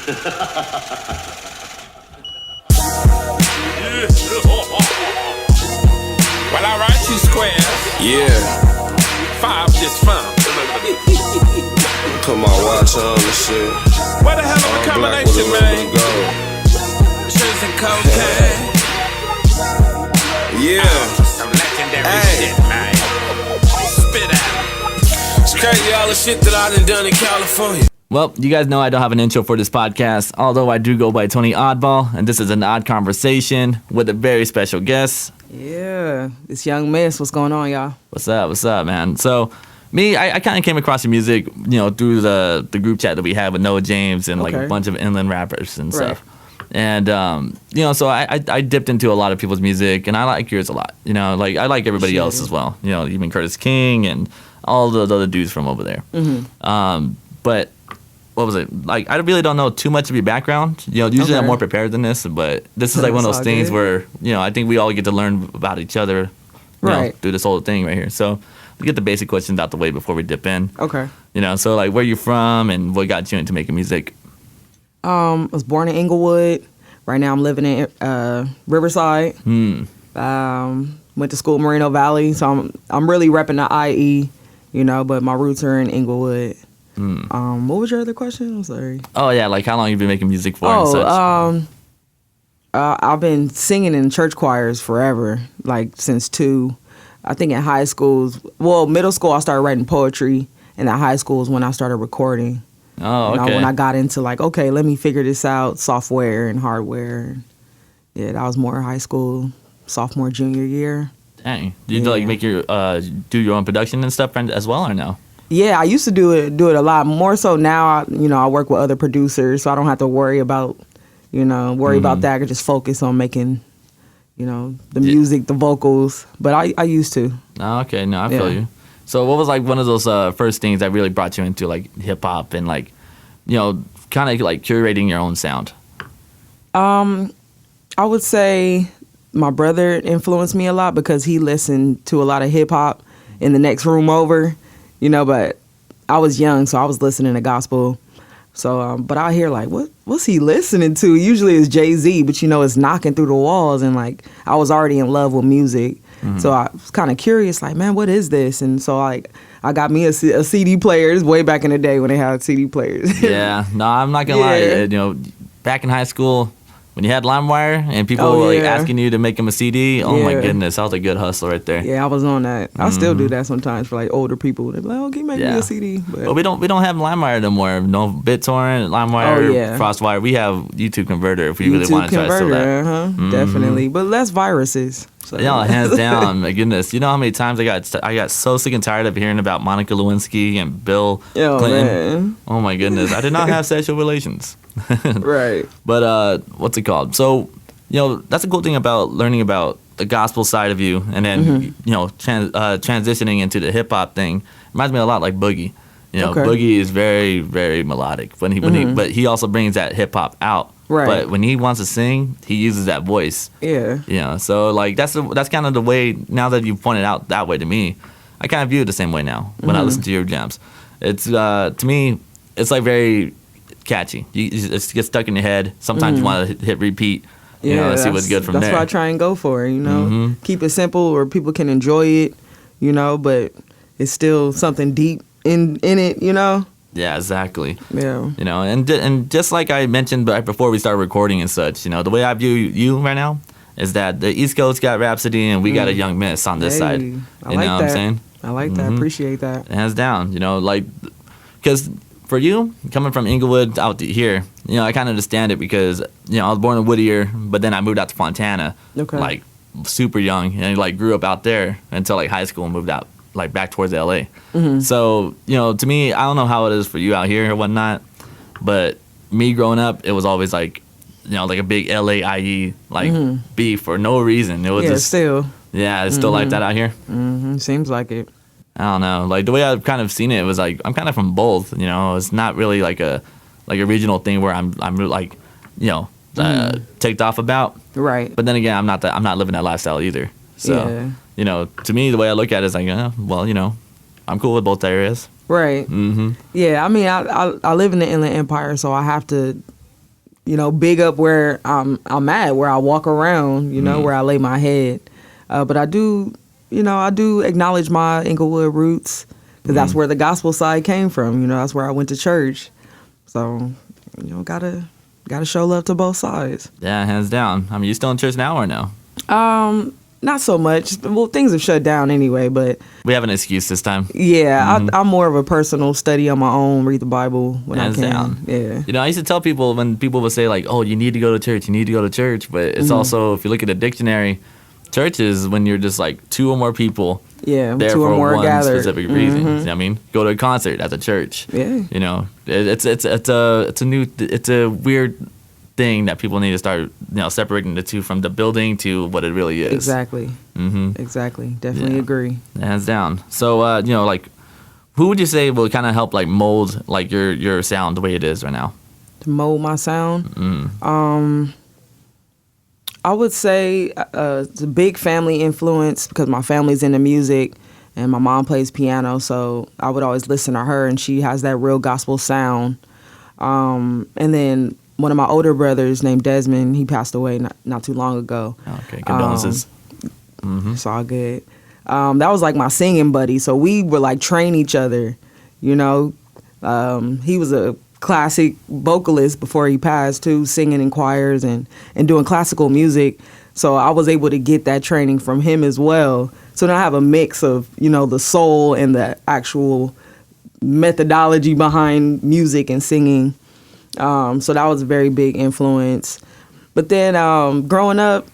Well, I write you squares. Yeah. 5 just fun. Put my watch on and shit. What the hell of a All black with a combination, little man? bit of gold. Trips and cocaine. Yeah. Some legendary shit, man. Spit out. It's crazy all the shit that I done in California. Well, you guys know I don't have an intro for this podcast, although I do go by Tony Awdball, and this is an odd conversation with a very special guest. Yeah, it's Young Miss. What's going on, y'all? What's up, man? So, I kind of came across your music, through the group chat that we had with Noah James and like a bunch of inland rappers and stuff. And, so I dipped into a lot of people's music, and I like yours a lot. I like everybody else as well. Even Curtis King and all the other dudes from over there. Mm-hmm. But what was it? Like, I really don't know too much of your background. Usually I'm more prepared than this, but this is like one of those things where, I think we all get to learn about each other through this whole thing right here. So we get the basic questions out the way before we dip in. Okay. So like where you from and what got you into making music? I was born in Inglewood. Right now I'm living in Riverside. Went to school in Moreno Valley, so I'm really repping the IE, but my roots are in Inglewood. What was your other question? I'm sorry. Oh yeah, like how long you been making music for and such? I've been singing in church choirs forever, like since 2. I think in high school, middle school I started writing poetry, and at high school is when I started recording. Oh, okay. When I got into like, okay, let me figure this out, software and hardware. Yeah, that was more high school, sophomore, junior year. Dang. Did you like make your do your own production and stuff as well or no? Yeah, I used to do it a lot more so now. I work with other producers, so I don't have to worry about about that. I can just focus on making, the music, the vocals. But I used to. Oh, okay, no, I feel you. So what was like one of those first things that really brought you into like hip hop and like, kind of like curating your own sound? I would say my brother influenced me a lot because he listened to a lot of hip hop in the next room over. But I was young, so I was listening to gospel. So, but I hear like, what's he listening to? Usually it's JayZ, but it's knocking through the walls, and like I was already in love with music, so I was kind of curious, like, man, what is this? And so I got me a CD player. This way back in the day when they had CD players. Yeah, no, I'm not gonna lie. Back in high school, when you had LimeWire and people were like asking you to make them a CD, my goodness, that was a good hustle right there. Yeah, I was on that. I still do that sometimes for like older people. They're like, "Oh, can you make me a CD?" But we don't have LimeWire no more. No BitTorrent, LimeWire, FrostWire. We have YouTube Converter if we really want to try to sell that. Definitely, but less viruses. So. Yeah, hands down. My goodness, you know how many times I got so sick and tired of hearing about Monica Lewinsky and Bill Clinton. Man. Oh my goodness, I did not have sexual relations. Right. But what's it called? So, that's a cool thing about learning about the gospel side of you, and then transitioning into the hip hop thing. Reminds me a lot like Boogie. Boogie is very, very melodic but he also brings that hip hop out. Right. But when he wants to sing, he uses that voice. Yeah. So like that's kind of the way. Now that you've pointed out that way to me, I kind of view it the same way now when I listen to your jams. It's to me, it's like very catchy. It gets stuck in your head. Sometimes you want to hit repeat. See what's good from there. That's what I try and go for. Keep it simple where people can enjoy it. But it's still something deep in it. Yeah, exactly. Yeah. And just like I mentioned right before we started recording and such, the way I view you right now is that the East Coast got Rhapsody and we got a Young Miss on this side. You I like know that. what I'm saying? I like that. Appreciate that. Hands down. Because for you, coming from Inglewood out to here, I kind of understand it because, I was born in Whittier, but then I moved out to Fontana, like super young, and like grew up out there until like high school and moved out like back towards LA. So, to me, I don't know how it is for you out here or whatnot, but me growing up, it was always like, like a big LAIE beef for no reason. It was just still. Yeah, it's still like that out here. Seems like it. I don't know. Like the way I've kind of seen it was like I'm kind of from both. It's not really like a regional thing where I'm like ticked off about. Right. But then again, I'm not living that lifestyle either. So to me, the way I look at it is like, I'm cool with both areas. Right. Yeah. I mean, I live in the Inland Empire, so I have to big up where I'm at, where I walk around, where I lay my head. But I do acknowledge my Inglewood roots because that's where the gospel side came from. That's where I went to church. So, gotta show love to both sides. Yeah, hands down. I mean, you still in church now or no? Not so much. Well, things have shut down anyway, but We have an excuse this time. yeah, I'm more of a personal study on my own, read the Bible when Hands I can. down. Yeah. I used to tell people when people would say like, "Oh, you need to go to church," but it's also, if you look at the dictionary, church is when you're just like two or more people. Yeah, There two for or more one gathered. specific reason. You know what I mean, go to a concert at the church. Yeah. It's a weird thing that people need to start separating the two from the building to what it really is. Exactly. Exactly. Definitely agree. Hands down. So like, who would you say will kind of help like mold like your sound the way it is right now? To mold my sound, I would say it's a big family influence because my family's into music and my mom plays piano, so I would always listen to her, and she has that real gospel sound. And then one of my older brothers named Desmond, he passed away not too long ago. Okay, condolences. It's all good. That was like my singing buddy, so we would like train each other. He was a classic vocalist before he passed too, singing in choirs and doing classical music. So I was able to get that training from him as well. So now I have a mix of, the soul and the actual methodology behind music and singing. So that was a very big influence. But then growing up,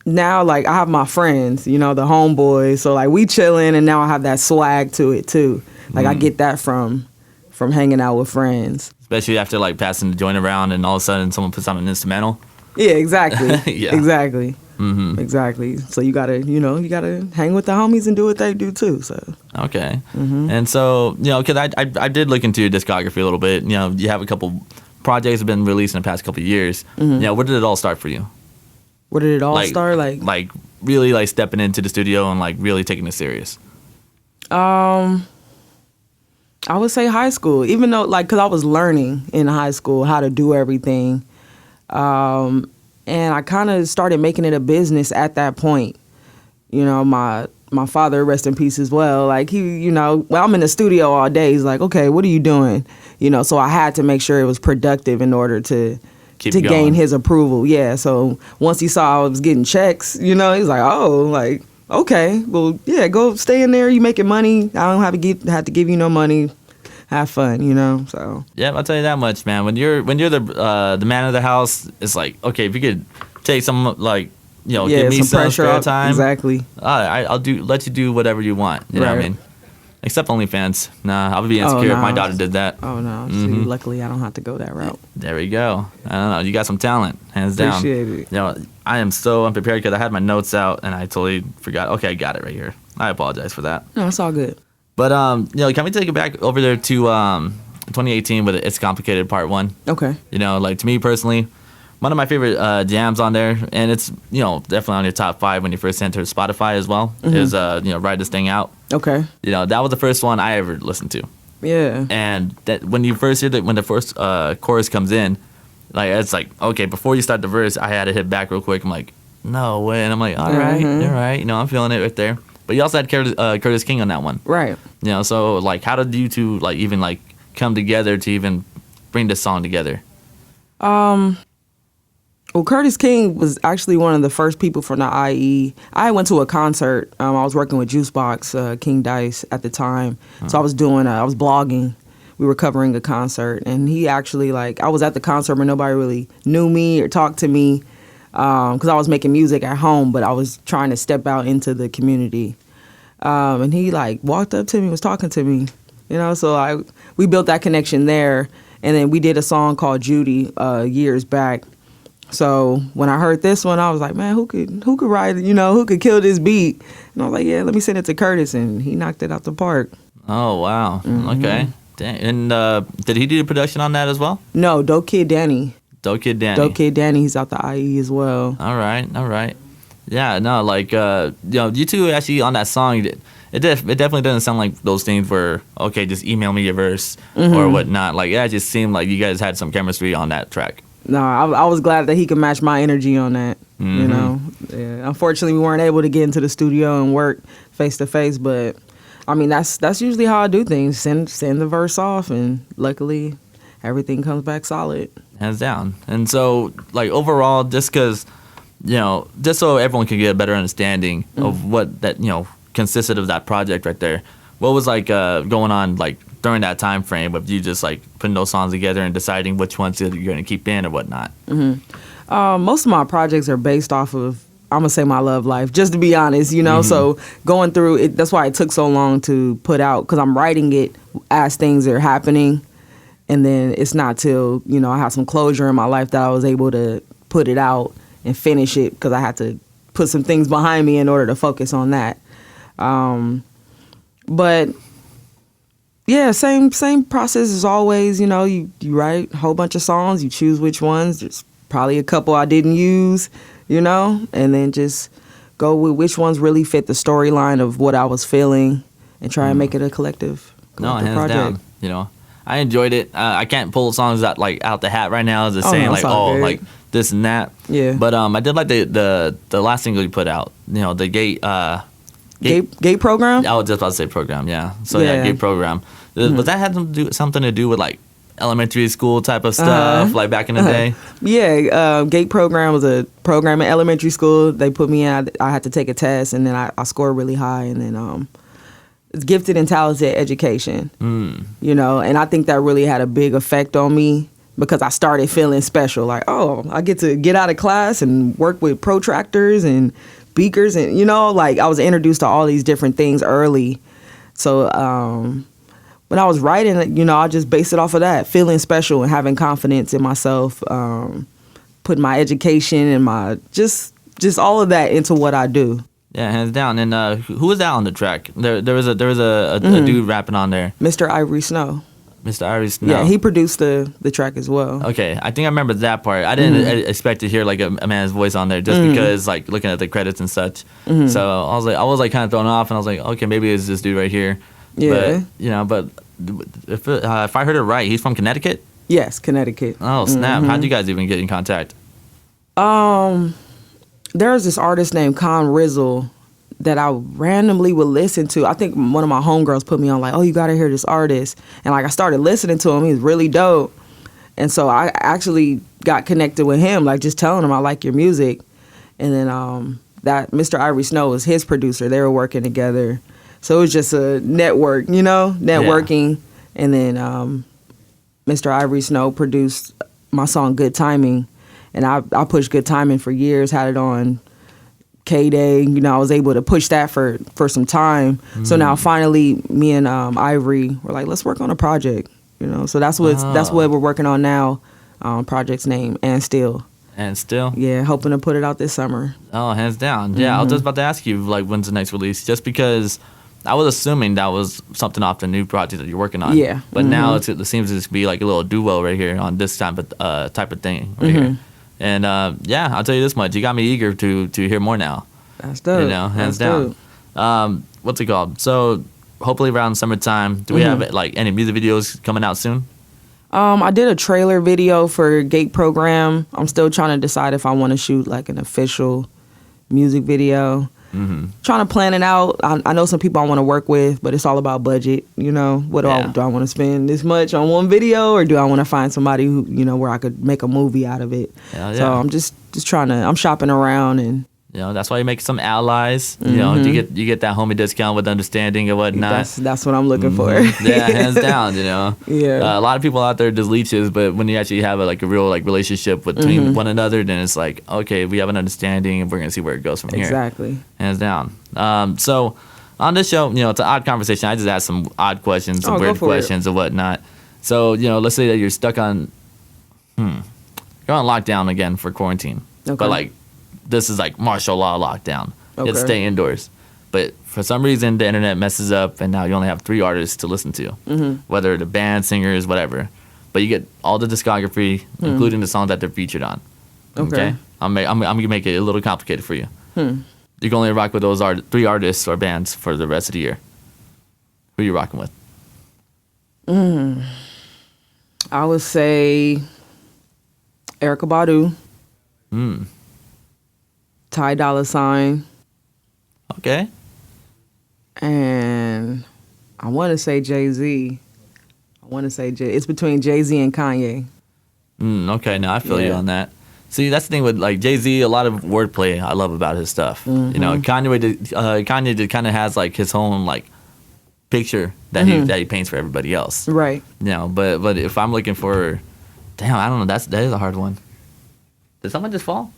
now like I have my friends, the homeboys. So like we chilling, and now I have that swag to it too. Like I get that from hanging out with friends. Especially after like passing the joint around and all of a sudden someone puts on an instrumental. Yeah, exactly. Yeah. Exactly. Exactly. So you gotta hang with the homies and do what they do too. So. Okay. And so, because I did look into your discography a little bit. You have a couple projects have been released in the past couple of years. Where did it all start for you? Where did it all start? Like really like stepping into the studio and like really taking it serious. I would say high school, even though because I was learning in high school how to do everything. And I kind of started making it a business at that point. My father, rest in peace as well. Like he, I'm in the studio all day. He's like, okay, what are you doing? So I had to make sure it was productive in order to gain his approval. Yeah. So once he saw I was getting checks, he's like, oh, like, okay, well, yeah, go stay in there. You making money. I don't have to give you no money. Have fun, So yeah, I'll tell you that much, man. When you're the man of the house, it's like, okay, if you could take some like give me some pressure spare off. time. Exactly. I'll let you do whatever you want. You know what I mean? Except OnlyFans. Nah, I would be insecure if my daughter did that. Oh no. See, luckily I don't have to go that route. There we go. I don't know. You got some talent, hands down. Appreciate it. I am so unprepared because I had my notes out and I totally forgot. Okay, I got it right here. I apologize for that. No, it's all good. But can we take it back over there to 2018 with It's Complicated Part 1? Okay. Like to me personally, one of my favorite jams on there, and it's definitely on your top 5 when you first enter Spotify as well, is Ride This Thing Out. Okay. That was the first one I ever listened to. Yeah. And that when you first hear when the first chorus comes in, like it's like, okay, before you start the verse, I had to hit back real quick. I'm like, no way, and I'm like, all right, I'm feeling it right there. But you also had Curtis King on that one. Right. So like, how did you two like even like come together to even bring this song together? Well, Curtis King was actually one of the first people from the IE. I went to a concert. I was working with Juicebox, King Dice at the time. So I was blogging. We were covering a concert, and he actually I was at the concert, but nobody really knew me or talked to me. Because I was making music at home, but I was trying to step out into the community. And he walked up to me, was talking to me, so we built that connection there. And then we did a song called Judy years back. So when I heard this one, I was like, man, who could write, who could kill this beat? And I was like, yeah, let me send it to Curtis, and he knocked it out the park. Oh, wow. Okay. Dang. And did he do the production on that as well? No, Dope Kid Danny. Dope Kid Danny, he's out the IE as well. All right. Yeah, no, you two actually on that song, it definitely doesn't sound like those things where, okay, just email me your verse or whatnot. Like, it just seemed like you guys had some chemistry on that track. No, I was glad that he could match my energy on that. You know, yeah. Unfortunately, we weren't able to get into the studio and work face to face, but I mean that's usually how I do things. Send the verse off, and luckily everything comes back solid. Hands down. And so, like, overall, just because, just so everyone can get a better understanding of what that, consisted of that project right there, what was, like, going on, like, during that time frame of you just, like, putting those songs together and deciding which ones you're going to keep in or whatnot? Most of my projects are based off of, I'm going to say, my love life, just to be honest, so going through it, that's why it took so long to put out, because I'm writing it as things are happening. And then it's not till, I have some closure in my life that I was able to put it out and finish it, because I had to put some things behind me in order to focus on that. But yeah, same process as always. You write a whole bunch of songs, you choose which ones. There's probably a couple I didn't use, and then just go with which ones really fit the storyline of what I was feeling and try and make it a collective Hands project. down, I enjoyed it. I can't pull songs out the hat right now, just saying like this and that. Yeah. But I did like the last single you put out. The Gate program. I was just about to say program. Yeah. So yeah, Gate program. Was that had something to do with like elementary school type of stuff, like back in the day? Yeah. Gate program was a program in elementary school. They put me in. I had to take a test, and then I scored really high, and then it's gifted and talented education, and I think that really had a big effect on me, because I started feeling special. Like, oh, I get to get out of class and work with protractors and beakers, and like I was introduced to all these different things early. So when I was writing, I just based it off of that, feeling special and having confidence in myself, putting my education and my just all of that into what I do. Yeah, hands down. And who was that on the track? There was a dude rapping on there. Mr. Ivory Snow. Mr. Ivory Snow. Yeah, he produced the track as well. Okay, I think I remember that part. I didn't expect to hear like a man's voice on there, just because like looking at the credits and such. So I was like kind of thrown off, and I was like, okay, maybe it's this dude right here. Yeah. But if I heard it right, he's from Connecticut. Yes, Connecticut. Oh snap! How'd you guys even get in contact? There's this artist named Con Rizzle that I randomly would listen to. I think one of my homegirls put me on, like, oh, you gotta hear this artist. And like I started listening to him. He's really dope. And so I actually got connected with him, like just telling him I like your music. And then that Mr. Ivory Snow was his producer. They were working together. So it was just a network, networking. Yeah. And then Mr. Ivory Snow produced my song Good Timing. And I pushed Good Timing for years, had it on K-Day. I was able to push that for some time. So now finally me and Ivory were like, let's work on a project. So that's what we're working on now. Project's name, And Still. And Still? Yeah, hoping to put it out this summer. Oh, hands down. Yeah, I was just about to ask you, like, when's the next release? Just because I was assuming that was something off the new project that you're working on. Yeah. But now it seems to be like a little duo right here on this type of thing right here. And yeah, I'll tell you this much: you got me eager to hear more now. That's dope. Hands down. What's it called? So hopefully around summertime. Do we have like any music videos coming out soon? I did a trailer video for Gate program. I'm still trying to decide if I want to shoot like an official music video. Trying to plan it out. I know some people I want to work with, but it's all about budget. What do I want to spend this much on one video, or do I want to find somebody who where I could make a movie out of it? Yeah. So I'm just trying to. I'm shopping around, and that's why you make some allies. You get that homie discount with understanding and whatnot. That's what I'm looking for. Yeah, hands down. Yeah. A lot of people out there just leeches, but when you actually have a real relationship between one another, then it's like, okay, we have an understanding, and we're gonna see where it goes from here. Exactly. Hands down. So on this show, it's an odd conversation. I just ask some odd questions, some weird questions and whatnot. So let's say that you're stuck on, you're on lockdown again for quarantine, but like. This is like martial law lockdown. You have to stay indoors. But for some reason, the internet messes up, and now you only have 3 artists to listen to, whether the band, singers, whatever. But you get all the discography, including the songs that they're featured on. Okay? I'm going to make it a little complicated for you. You can only rock with those 3 artists or bands for the rest of the year. Who are you rocking with? I would say Erykah Badu, Mm. Dolla Sign, Okay. and I want to say JayZ. It's between JayZ and Kanye. Okay, now I feel you Yeah. on that. See, that's the thing with like JayZ. A lot of wordplay I love about his stuff. Mm-hmm. You know, Kanye just kind of has like his own like picture that he paints for everybody else. Right. You know, but if I'm looking for, damn, I don't know. That is a hard one. Did someone just fall?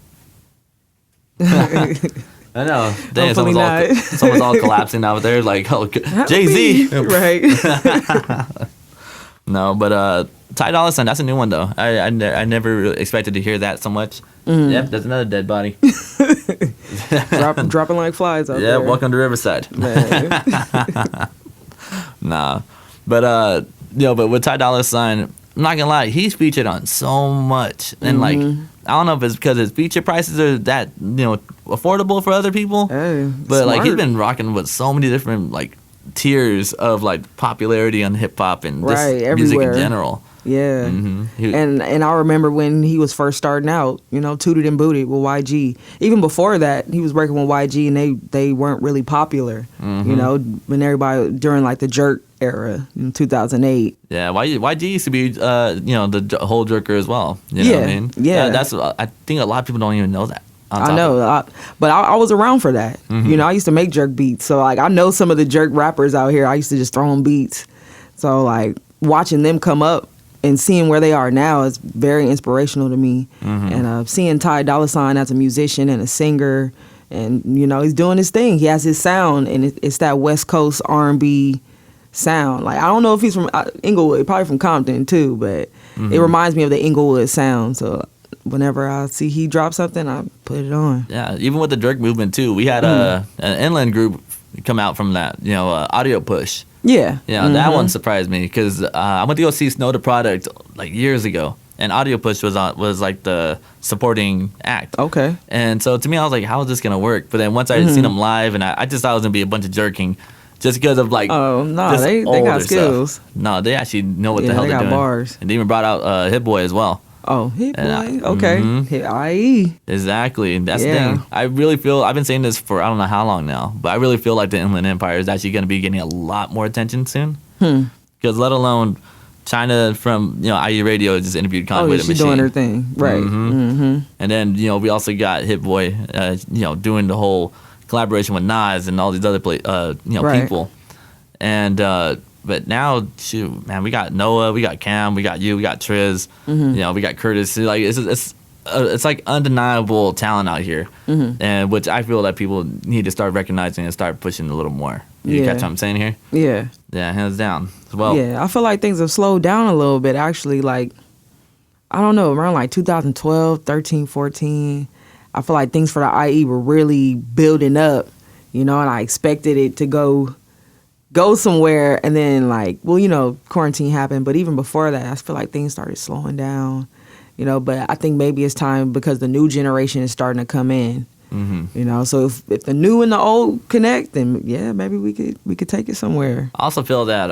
I know. Dang, Hopefully someone's all collapsing out there. Like, oh, JayZ. Right. No, but Dolla Sign, that's a new one though. I never really expected to hear that so much. Yep, there's another dead body. Dropping like flies out Yeah, there. welcome to Riverside. Man. Nah, but but with Dolla Sign, I'm not gonna lie, he's featured on so much, and like I don't know if it's because his feature prices are that affordable for other people, Hey, but like he's smart. been rocking with so many different like tiers of like popularity on hip hop and just Right, music in everywhere. general. Yeah. He- And I remember when he was first starting out, Tooted and Booted with YG. Even before that, he was working with YG and they weren't really popular. When everybody during like the Jerk era in 2008. Yeah, YG used to be the whole jerker as well. You know what I Yeah, mean? yeah. That's I think a lot of people don't even know that. on top I know, of- but I was around for that. I used to make jerk beats, so like I know some of the jerk rappers out here. I used to just throw them beats, so like watching them come up and seeing where they are now is very inspirational to me. And seeing Dolla Sign as a musician and a singer, and he's doing his thing. He has his sound, and it's that West Coast R&B sound. Like I don't know if he's from Inglewood, probably from Compton too, but it reminds me of the Inglewood sound. So whenever I see he drop something, I put it on. Yeah, even with the jerk movement too, we had an inland group come out from that. Audio Push. Yeah. Yeah, that one surprised me because I went to go see Snow the Product like years ago, and Audio Push was like the supporting act. Okay. And so to me, I was like, how is this gonna work? But then once I had seen them live, and I just thought it was gonna be a bunch of jerking, just because of like. Oh no, this they older got stuff. skills. No, they actually know what Yeah, the hell they they're got doing. bars. And they even brought out Hit Boy as well. Oh, Hit Boy. And Okay. Hit IE. Exactly. And that's the Yeah. thing. I really feel, I've been saying this for I don't know how long now, but I really feel like the Inland Empire is actually going to be getting a lot more attention soon. Because let alone China from, IE Radio just interviewed Kanye Oh, with yeah, a she's machine. doing her thing. Right. And then, we also got Hit Boy, doing the whole collaboration with Nas and all these other Right. people. And, but now, shoot, man, we got Noah, we got Cam, we got you, we got Triz, we got Curtis. Like it's like undeniable talent out here, and which I feel that people need to start recognizing and start pushing a little more. You Yeah. catch what I'm saying here? Yeah. Yeah, hands down. Well, Yeah. I feel like things have slowed down a little bit actually. Like, I don't know, around like 2012, 13, 14, I feel like things for the IE were really building up, and I expected it to go somewhere, and then like, well, quarantine happened, but even before that, I feel like things started slowing down, but I think maybe it's time because the new generation is starting to come in, so if the new and the old connect, then yeah, maybe we could take it somewhere. I also feel that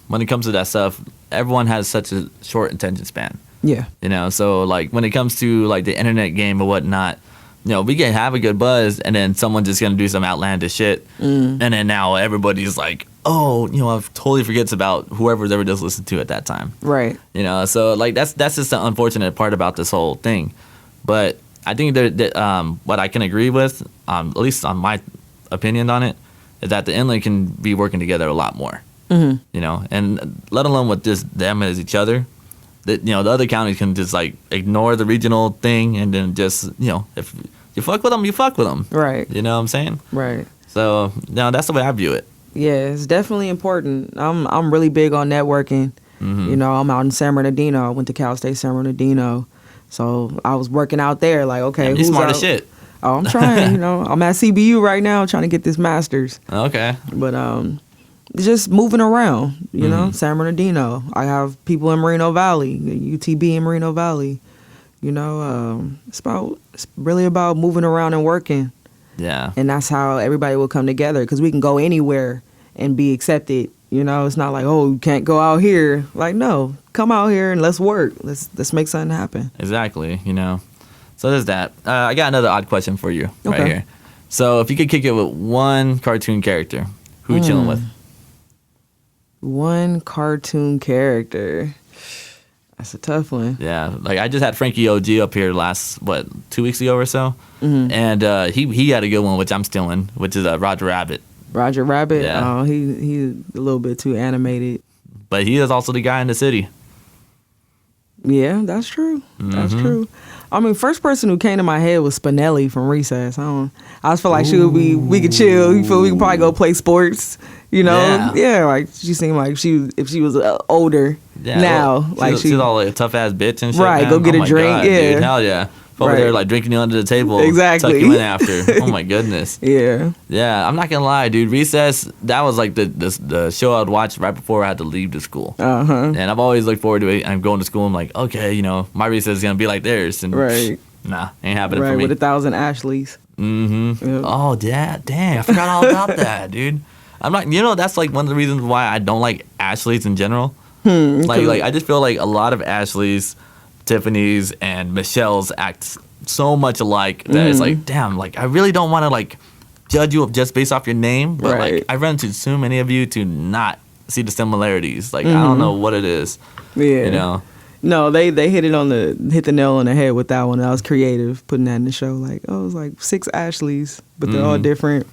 when it comes to that stuff, everyone has such a short attention span. Yeah. So like when it comes to like the internet game or whatnot, we can have a good buzz, and then someone's just gonna do some outlandish shit, and then now everybody's like, oh, totally forgets about whoever's ever just listened to at that time. Right. So like that's just the unfortunate part about this whole thing. But I think that what I can agree with, at least on my opinion on it, is that the inland can be working together a lot more. And let alone with just them as each other. That the other counties can just like ignore the regional thing, and then just if you fuck with them, you fuck with them. Right. You know what I'm saying? Right. So that's the way I view it. Yeah, it's definitely important. I'm really big on networking. I'm out in San Bernardino. I went to Cal State San Bernardino, so I was working out there. Like, okay, You who's smart out? as shit. Oh, I'm trying. I'm at CBU right now, trying to get this master's. Okay. But just moving around. San Bernardino. I have people in Moreno Valley, UTB in Moreno Valley. It's really about moving around and working. Yeah. And that's how everybody will come together, because we can go anywhere and be accepted. It's not like, oh, you can't go out here. Like, no, come out here and let's work. Let's make something happen. Exactly. So there's that. I got another odd question for you right Okay. here. So if you could kick it with one cartoon character, who you chilling with? One cartoon character. That's a tough one. Yeah, like I just had Frankie OG up here 2 weeks ago or so, and he had a good one which I'm stealing, which is Roger Rabbit. Roger Rabbit. Yeah. Oh, he's a little bit too animated. But he is also the guy in the city. Yeah, that's true. That's Mm-hmm. true. I mean, first person who came to my head was Spinelli from Recess. I just feel like she would be. We could chill. You feel we could probably go play sports. Yeah. Like she seemed like if she was older now, well, like she's all like a tough ass bitch and shit. Right, man. go get Oh a my drink, God, yeah. dude, hell yeah. Over Right. there like drinking you under the table. Exactly. Tuck you in after. Oh my goodness. yeah. Yeah, I'm not gonna lie, dude. Recess, that was like the show I'd watch right before I had to leave the school. Uh-huh. And I've always looked forward to it. I'm going to school. I'm like, okay, my recess is gonna be like theirs. And Right. nah, ain't happening Right, for me. with 1,000 Ashleys. Mm-hmm. Yep. Oh, dang, I forgot all about that, dude. I'm not. That's like one of the reasons why I don't like Ashleys in general. Like I just feel like a lot of Ashleys, Tiffany's, and Michelle's act so much alike that it's like, damn, like I really don't want to like judge you just based off your name, but Right. like I run into so many of you to not see the similarities. Like I don't know what it is. Yeah. No, they hit the nail on the head with that one. I was creative putting that in the show. Like, it was like 6 Ashleys, but they're all different.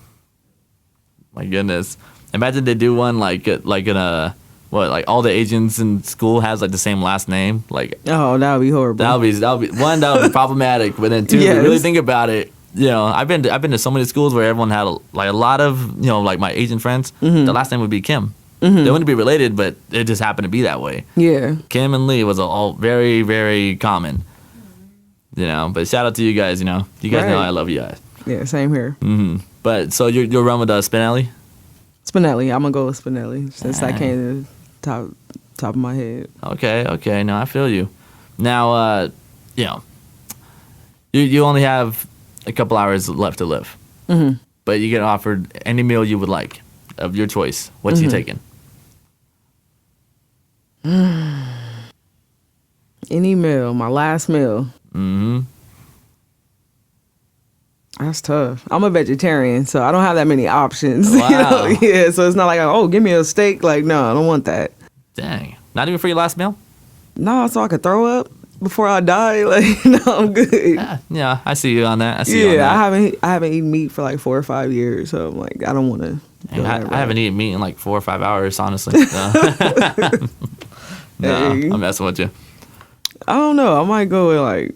My goodness, imagine they do one like in a. What, like all the Asians in school has like the same last name? Like, Oh, that would be horrible. that would be one, that would be problematic. But then two, if you Yes. really think about it, I've been to so many schools where everyone had a lot of like my Asian friends. The last name would be Kim. They wouldn't be related, but it just happened to be that way. Yeah. Kim and Lee was all very, very common. But shout out to you guys. You guys know Right. I love you guys. Yeah, same here. But so you'll run with Spinelli? Spinelli. I'm going to go with Spinelli since that came to the top of my head. Okay. No, I feel you. Now, you only have a couple hours left to live, but you get offered any meal you would like of your choice. What's you taking? Any meal, my last meal. That's tough. I'm a vegetarian, so I don't have that many options. Wow. Yeah, so it's not like, oh, give me a steak. Like, no, I don't want that. Dang, not even for your last meal? No, so I could throw up before I die. Like, no, I'm good. Yeah, I see you on that. I see you on Yeah, that. I haven't eaten meat for like 4 or 5 years, so I'm like, I don't want to. I haven't eaten meat in like 4 or 5 hours, honestly. No, Hey. I'm messing with you. I don't know. I might go with like,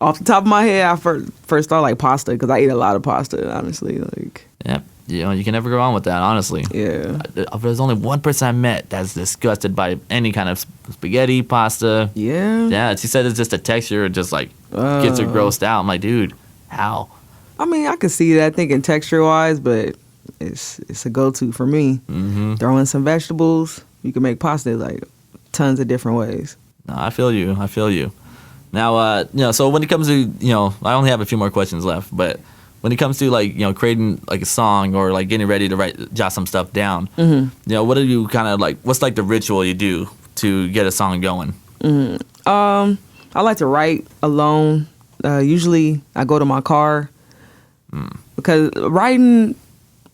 off the top of my head, I first thought like pasta because I eat a lot of pasta. Honestly, like. Yep. You can never go wrong with that, honestly. Yeah. There's only one person I met that's disgusted by any kind of spaghetti, pasta. Yeah. Yeah, she said it's just a texture, it just like gets her grossed out. I'm like, dude, how? I mean, I could see that thinking texture wise, but it's a go to for me. Throw in some vegetables. You can make pasta like tons of different ways. No, I feel you. Now, so when it comes to, I only have a few more questions left, but when it comes to like, creating like a song or like getting ready to jot some stuff down, what do you kind of like, what's like the ritual you do to get a song going? I like to write alone. Usually I go to my car because writing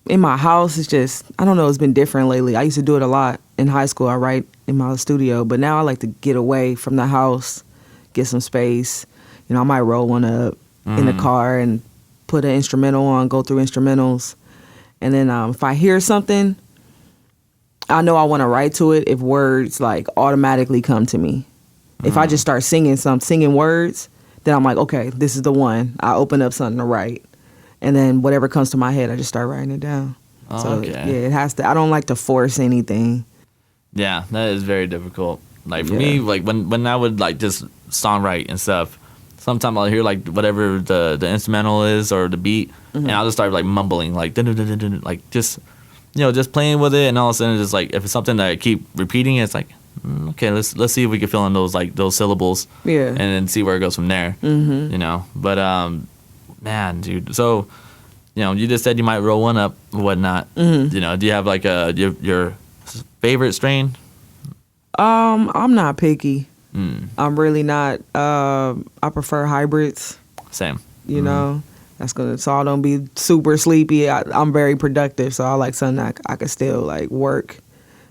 in my house is just, I don't know, it's been different lately. I used to do it a lot in high school. I write in my studio, but now I like to get away from the house, get some space. I might roll one up in the car and put an instrumental on, go through instrumentals. And then if I hear something, I know I want to write to it if words like automatically come to me. If I just start singing words, then I'm like, okay, this is the one. I open up something to write. And then whatever comes to my head, I just start writing it down. Oh, so, okay. yeah, it has to. I don't like to force anything. Yeah, that is very difficult. Like for Yeah. me, like when I would like just songwrite and stuff, sometimes I'll hear like whatever the instrumental is or the beat, and I'll just start like mumbling, like dun, dun, dun, dun, dun, like just just playing with it, and all of a sudden it's just like if it's something that I keep repeating, it's like okay, let's see if we can fill in those syllables, Yeah. and then see where it goes from there. But man, dude, so you just said you might roll one up, whatnot. Do you have like your favorite strain? I'm not picky. Mm. I'm really not. I prefer hybrids. Same. You know, that's gonna so I don't be super sleepy. I'm very productive, so I like something I can still like work.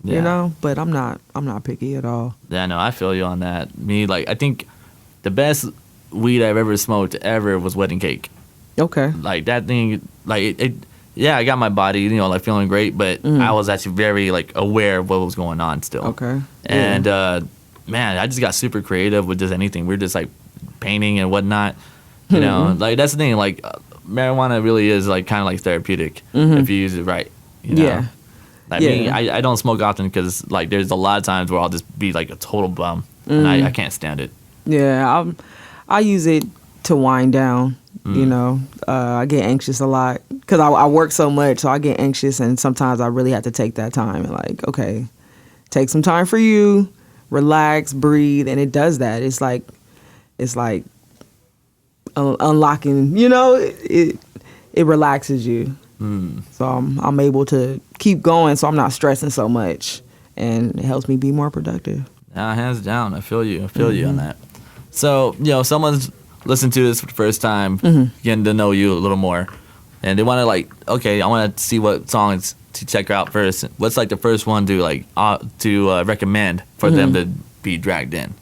Yeah. You know, but I'm not picky at all. Yeah, no, I feel you on that. Me, like, I think the best weed I've ever smoked ever was wedding cake. Okay. Like that thing, like it yeah, I got my body, you know, like feeling great, but I was actually very like aware of what was going on still. Okay. And man, I just got super creative with just anything. We're just like painting and whatnot. You know, like that's the thing. Like marijuana really is like kind of like therapeutic if you use it right. You know? Yeah. Like me, I don't smoke often because like there's a lot of times where I'll just be like a total bum and I can't stand it. Yeah, I use it to wind down. You know, I get anxious a lot because I work so much, so I get anxious, and sometimes I really have to take that time and like, okay, take some time for you, relax, breathe, and it does that. It's like unlocking. You know, it relaxes you. So I'm able to keep going, so I'm not stressing so much, and it helps me be more productive. Hands down, I feel you. I feel you on that. So, you know, someone's listening to this for the first time, getting to know you a little more, and they want to like, okay, I want to see what songs to check out first. What's like the first one to like recommend for them to be dragged in?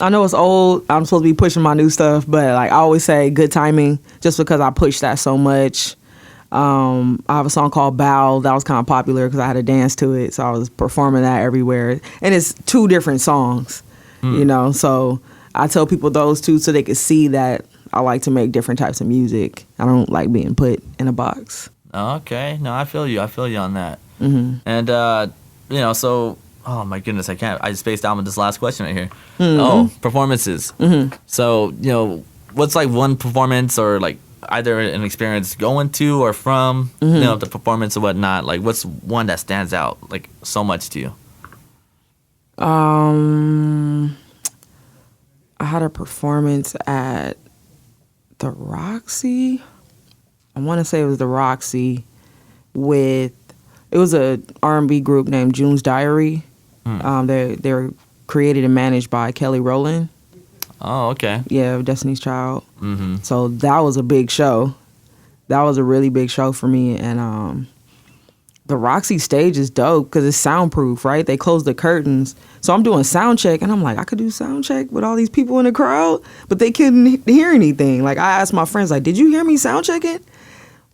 I know it's old. I'm supposed to be pushing my new stuff, but like I always say, good timing, just because I push that so much. I have a song called Bow that was kind of popular because I had to dance to it, so I was performing that everywhere. And it's 2 different songs, you know, so I tell people those 2 so they can see that I like to make different types of music. I don't like being put in a box. Okay, no, I feel you. I feel you on that. And you know, so oh my goodness, I spaced out with this last question right here. Oh, performances. So, you know, what's like one performance or like either an experience going to or from, you know, the performance or whatnot? Like, what's one that stands out like so much to you? I had a performance at the Roxy. I want to say it was the Roxy it was a R&B group named June's Diary. They were created and managed by Kelly Rowland. Oh, okay. Yeah, Destiny's Child. So that was a big show. That was a really big show for me. And the Roxy stage is dope because it's soundproof, right? They closed the curtains. So I'm doing sound check, and I'm like, I could do sound check with all these people in the crowd, but they couldn't hear anything. Like, I asked my friends, like, did you hear me sound checking?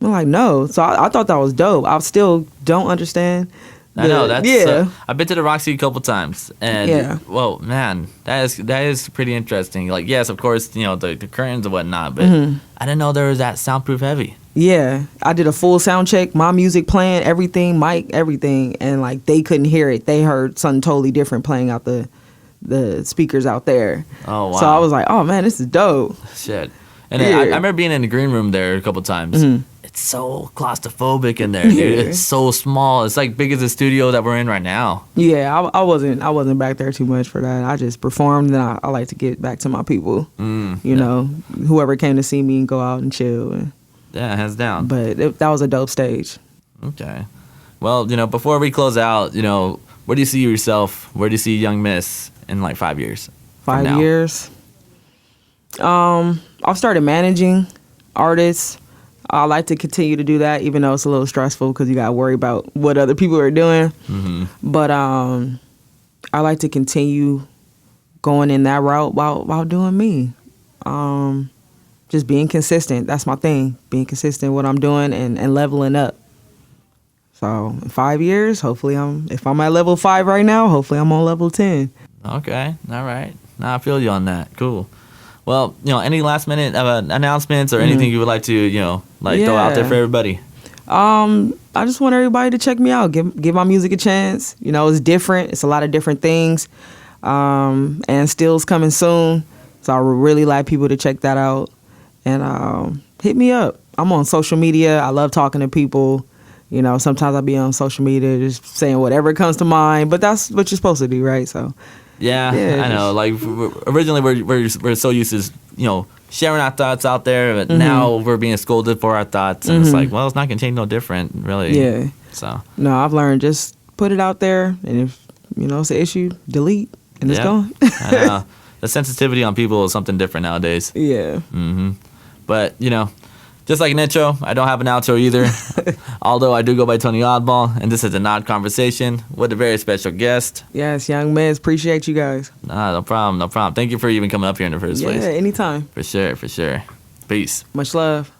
I'm like, no. So I thought that was dope. I still don't understand. I know that's yeah. I've been to the Roxy a couple times, and well, man, that is pretty interesting. Like, yes, of course, you know the curtains and whatnot, but I didn't know there was that soundproof heavy. Yeah, I did a full sound check, my music playing, everything, mic, everything, and like they couldn't hear it. They heard something totally different playing out the speakers out there. Oh wow! So I was like, oh man, this is dope. Shit. And I remember being in the green room there a couple times. It's so claustrophobic in there, dude. It's so small. It's like big as the studio that we're in right now. Yeah, I wasn't back there too much for that. I just performed, and I like to get back to my people. You know, whoever came to see me and go out and chill. Yeah, hands down. But that was a dope stage. Okay. Well, you know, before we close out, you know, where do you see yourself? Where do you see Young Miss in like 5 years? 5 years? I've started managing artists. I like to continue to do that, even though it's a little stressful because you got to worry about what other people are doing. But I like to continue going in that route while doing me. Just being consistent. That's my thing. Being consistent in what I'm doing and leveling up. So in 5 years, hopefully if I'm at level 5 right now, hopefully I'm on level 10. Okay. All right. Now I feel you on that. Cool. Well, you know, any last minute announcements or anything you would like to, you know, throw out there for everybody? I just want everybody to check me out. Give my music a chance. You know, it's different. It's a lot of different things. And Still's coming soon. So I would really like people to check that out. And hit me up. I'm on social media. I love talking to people. You know, sometimes I'll be on social media just saying whatever comes to mind. But that's what you're supposed to do, right? So... Yeah, I know. Like originally, we're so used to, you know, sharing our thoughts out there, but now we're being scolded for our thoughts, and it's like, well, it's not gonna change no different, really. Yeah. So no, I've learned just put it out there, and if it's an issue, delete, and it's Yeah. gone. I know. The sensitivity on people is something different nowadays. Yeah. But, just like an intro, I don't have an outro either. Although I do go by Tony Awdball, and this is an odd conversation with a very special guest. Yes, young men, appreciate you guys. Nah, no problem. Thank you for even coming up here in the first place. Yeah, anytime. For sure. Peace. Much love.